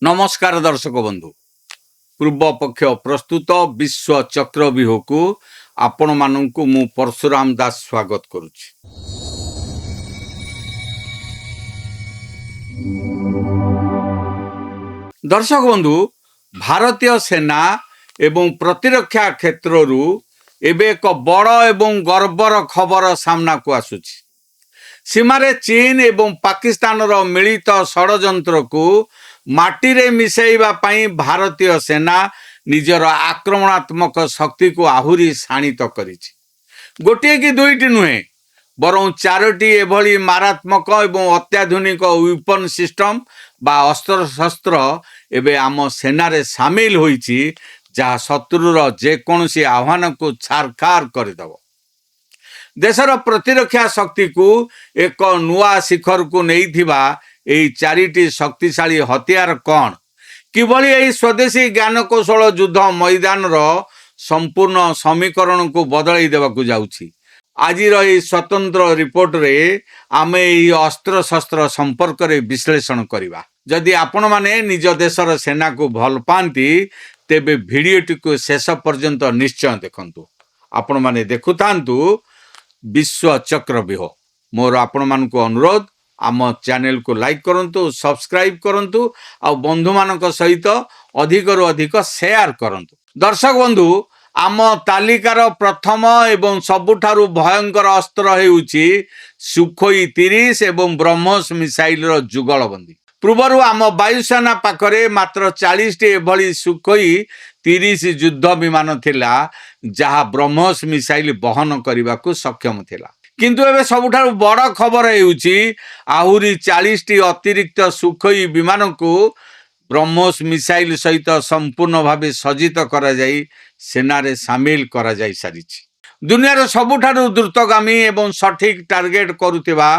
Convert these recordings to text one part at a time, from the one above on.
नमस्कार दर्शक बंधु पूर्व पक्ष प्रस्तुत विश्व चक्रव्यूह को आपण मानू मु परशुराम दास स्वागत करुच्ची। दर्शक बंधु भारतीय सेना एवं प्रतिरक्षा क्षेत्र एबे एक बड़ एवं गर्वर खबर सामना को आसुची। सीमारे चीन एवं पाकिस्तान रो मिलित षड्यंत्र को माटीरे मिसाइबा पाई भारतीय सेना निजर आक्रमणात्मक शक्ति को आहुरी शाणित करिछि। गोटे कि दुईटी नुहे बरं चारोटी एभली मारात्मक एवं अत्याधुनिक वेपन सिस्टम बा अस्त्र शस्त्र एबे आम सेनारे सामिल होइछि, जहाँ शत्रुर जेकोसी आह्वान को छारखार करदेव। देशर प्रतिरक्षा शक्ति को एक नुआ शिखर को नैथिबा एई चारिटी शक्तिशाली हथियार कौन किभली एई स्वदेशी ज्ञान कौशल युद्ध मैदान रो संपूर्ण समीकरण को बदलाई देवाकू जाउछि। आजिर एई स्वतंत्र रिपोर्ट रे आमे एई अस्त्र शस्त्र संपर्क रे विश्लेषण करिबा। जदि आपण माने निज देशर सेना को भल पांती तेबे भिडियोटी को शेष पर्यंत निश्चय देखंतु। आपण माने देखुतांतु विश्व चक्रव्यूह। मोर आपण मान को अनुरोध, आम चैनल को लाइक करंतु, सब्सक्राइब करंतु आ बंधु मानक सहित अधिक रु अधिक शेयर करंतु। दर्शक बंधु, आम तालिकार प्रथम एवं सबुठारु भयंकर अस्त्र हेउची सुखोई 30 एवं ब्रह्मोस मिसाइल रो जुगलबंदी। पूर्वरु आम वायुसेना पाखरे मात्र 40 टी एभली सुखोई 30 युद्ध विमान थिला, जहा ब्रह्मोस मिसाइल बहन करने को सक्षम थिला। किंतु एबे सबुठारु बड़ खबर हेउची आहुरी 40 टी अतिरिक्त सुखोई विमान को ब्रह्मोस मिसाइल सहित संपूर्ण भावे सज्जित करा जाई सेनारे सामिल करा जाई सारिछि। दुनियार सबुठारु द्रुतगामी एवं सठिक टार्गेट करुथिबा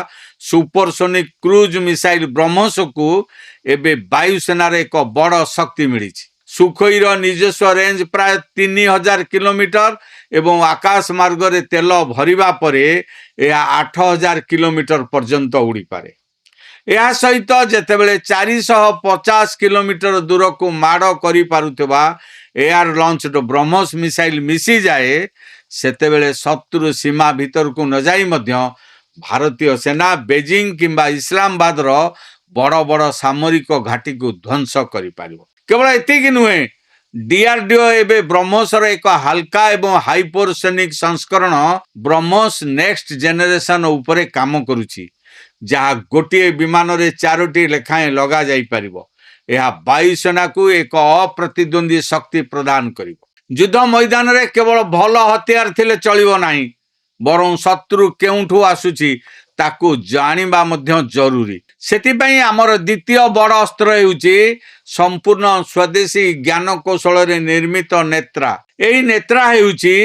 सुपरसोनिक क्रूज मिसाइल ब्रह्मोस को एबे वायुसेनार एक बड़ शक्ति मिलिछि। सुखोईर निजस्व रेंज प्राय 3000 किलोमीटर एवं आकाश मार्ग रे तेल भरिबा परे यह 8000 किलोमीटर पर्यंत उड़ी पारे। यह सहित जेतेबेले 450 किलोमीटर दूर को माड़ करि पारुथिबा एयर लॉन्च्ड ब्रह्मोस मिसाइल मिसी जाए, सेतेबेले शत्रु सीमा भीतर को न जाई मध्य भारतीय सेना बेजिंग किंबा इस्लामाबाद रो बड़ बड़ सामरिक घाटी को ध्वंस करि पारिबो। केवल एतिक नुहे, डीआरडीओ एबे ब्रह्मोसर एक हल्का एवं हाइपरसोनिक संस्करण ब्रह्मोस नेक्स्ट जेनेरेशन उपरे काम करुछि, जहाँ गोटे विमान रे 4टी लेखाएं लगा जाई परिबो। यह वायुसेना को एक अप्रतिद्वंदी शक्ति प्रदान करिबो। युद्ध मैदान रे केवल भल हथियार थिले चलिबो नाही, बरं शत्रु केउठु आसुछि ताकू जानिबा मध्य जरूरी। सेतिपई आमर द्वितीय बड़ अस्त्र हेउछि संपूर्ण स्वदेशी ज्ञान कौशल रे निर्मित नेत्रा। एही नेत्रा हेउछि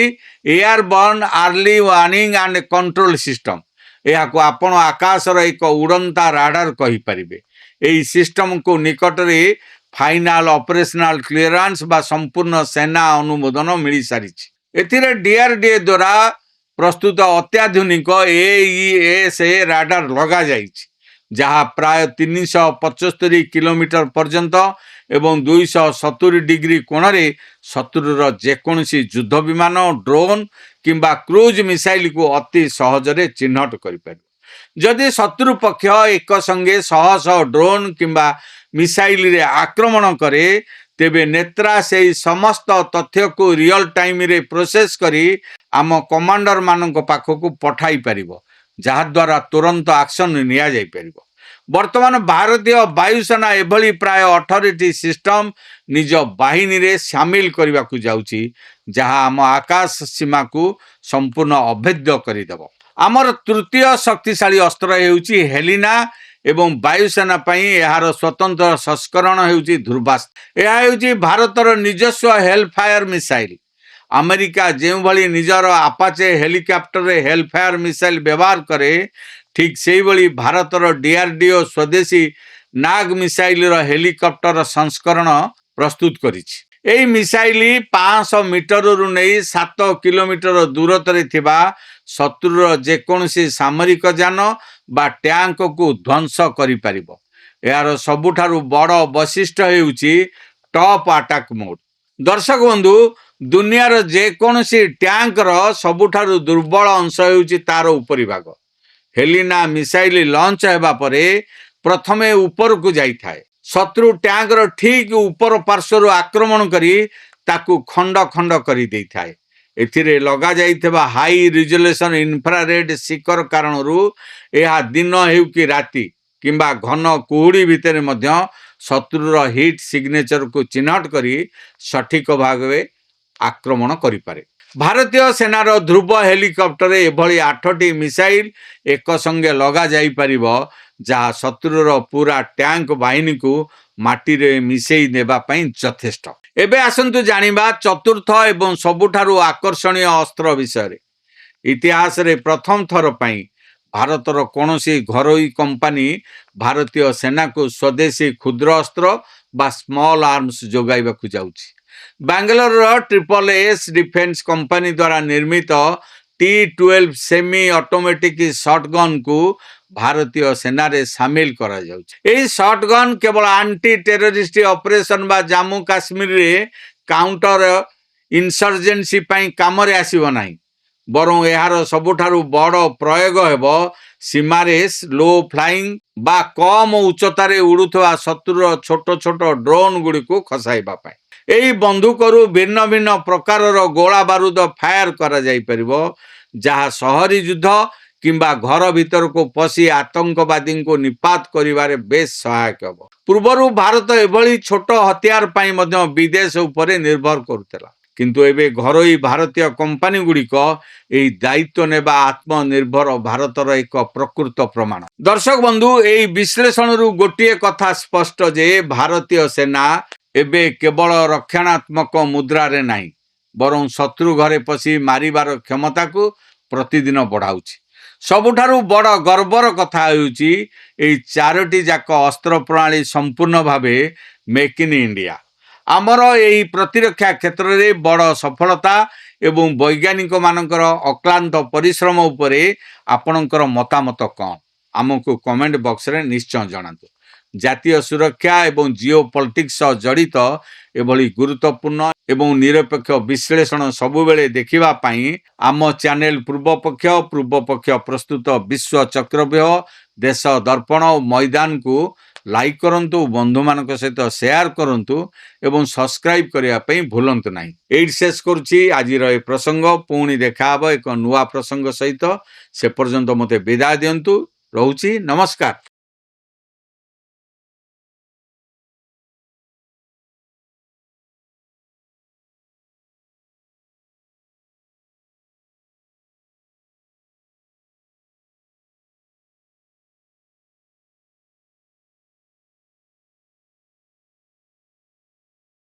airborne early warning and control system. यह को आपण आकाशर एक उड़ंता राडार कहि परिबे। एही सिस्टम को निकट रे फाइनल ऑपरेशनल क्लियरेंस बा संपूर्ण सेना अनुमोदन मिली सारिछि। एथिरे डीआरडीए द्वारा प्रस्तुत अत्याधुनिक एईएसए राडार लगा जाइछि, जहाँ प्राय 375 किलोमीटर पर्यंत एवं 270 डिग्री कोण रे शत्रुर जेकोसी युद्ध विमान, ड्रोन किंबा क्रूज मिसाइल को अति सहजरे चिन्हट करिपार। जदि शत्रु पक्ष एक संगे शह शह ड्रोन किंबा मिसाइल रे आक्रमण करे, तेबे नेत्रा से समस्त तथ्य को रियल टाइम रे प्रोसेस करी आम कमांडर मानक पाखक पठाई पारिबो, जहा द्वारा तुरंत एक्शन निया जाई पारिबो। वर्तमान भारतीय वायुसेना एभली प्राय 18टी सिस्टम निज बाहिनी रे शामिल करने को जाउछि, जहाँ आम आकाश सीमा को संपूर्ण अभेद्य करदेव। आमर तृतीय शक्तिशाली अस्त्र हेउछि हेलिना एवं वायुसेना पई यार स्वतंत्र संस्करण हेउछि ध्रुवास्त्र। यह हेउछि भारतर निजस्व हेलफायर मिसाइल। अमेरिका जो भली निजर आपाचे हेलिकॉप्टर रे हेलफायर मिसाइल व्यवहार करे, ठीक से भली भारतर डीआरडीओ स्वदेशी नाग मिसाइल रो हेलिकॉप्टर संस्करण प्रस्तुत करिछि। एही मिसाइल 500 मीटर रु नहीं 7 किलोमीटर दूरतरे थिबा शत्रुर जेकोसी सामरिक जान बा टैंक को ध्वंस करि पारिबो। यार सबुठारु बड़ वैशिष्ट्य हेउची टॉप अटैक मोड। दर्शक बंधु दुनियार जेकोसी टैंकर सबुठारु दुर्बल अंश हेउची तार उपरी भाग। हेलिना मिसाइल लॉन्च हेबा परे प्रथमे ऊपर को जाई थाए। शत्रु टैंकर ठीक ऊपर पार्श्वर आक्रमण करी ताकू खंड खंड करी देई थाए। एथिरे लगा जाइथिबा हाई रिजोल्यूशन इंफ्रारेड शिखर कारणरू यह दिन हेउ कि राति किंबा घन कुहुड़ी भितर मध्य शत्रुर हिट सिग्नेचर को चिन्हट करी सठिक भावे आक्रमण करिपारे। भारतीय सेनार ध्रुव हेलिकॉप्टर एभली 8टी मिसाइल एक संगे लगा जाई परिबो जहाँ शत्रुर पूरा टैंक बाहिनी को माटी रे मिसेई नेबा पई यथेष्ट। एबे आसंतु जानिबा चतुर्थ एवं सबुठारु आकर्षणीय अस्त्र विषय। इतिहास रे प्रथम थर पई भारतर कोनोसी घरोई कंपनी भारतीय सेना को स्वदेशी क्षुद्र अस्त्र बा स्मॉल आर्म्स जोगाइबाकु जाउछि। बेंगलोर SSS डिफेंस कंपनी द्वारा निर्मित T-12 सेमी ऑटोमेटिक शॉटगन को भारतीय सेना रे शामिल करा जाउछि। एही शॉटगन केवल एंटी टेररिस्ट ऑपरेशन बा जम्मू काश्मीर रे काउंटर इंसर्जेंसी पई काम रे आसीबो नाही, बरं यार सबुठारु बड़ प्रयोग हेबो सीमारे लो फ्लाइंग बा कम उच्चतारे उड़ुथवा शत्रुर छोट छोट ड्रोन गुडी को खसाइबा पई। एही बंदूकरू भिन्न भिन्न प्रकारर गोला बारूद फायर करा जाई परिबो जहाँ शहरी युद्ध किंबा घर भीतर को पशी आतंकवादी को निपात करिबारे बेस सहायक हेबो। पूर्वरु भारत एभली छोट हथियार पई मध्य विदेश उपरे निर्भर करुतला, किंतु एबे घरोई भारतीय कंपनी गुड़िक एही दायित्व नेबा आत्मनिर्भर भारतर एक प्रकृत प्रमाण। दर्शक बंधु एही विश्लेषण गोटे कथा स्पष्ट जे भारतीय सेना एबे केवल रक्षणात्मक मुद्रा रे नाही, बरं शत्रु घरे पशी मारिबार क्षमता को प्रतिदिन बढ़ाउछि। सबुठारु बड़ गर्वर कथा हेउछि एही 4टी जाक अस्त्र प्रणाली संपूर्ण भावे मेक इन इंडिया। आमर एही प्रतिरक्षा क्षेत्र रे बड़ सफलता एवं वैज्ञानिक मानकर अक्लांत परिश्रम उपरे आपणकर मतामत कौन आमको कमेंट बॉक्स रे निश्चय जणातु। जातीय सुरक्षा एवं जिओ पॉलिटिक्स जड़ित एभली गुरुत्वपूर्ण एवं निरपेक्ष विश्लेषण सबुबेले देखिबा पई आम चैनल पूर्वपक्ष प्रस्तुत विश्व चक्रव्यूह देश दर्पण और मैदान को लाइक करंतु, बंधु मानक सहित शेयर करंतु एवं सब्सक्राइब करिया पई भूलंतु नाही। एई शेष करूची आजिर ए प्रसंग। पुणी देखा हबो एक नुवा प्रसंग सहित। से पर्यंत मते विदाय दियंतु। रहूची नमस्कार।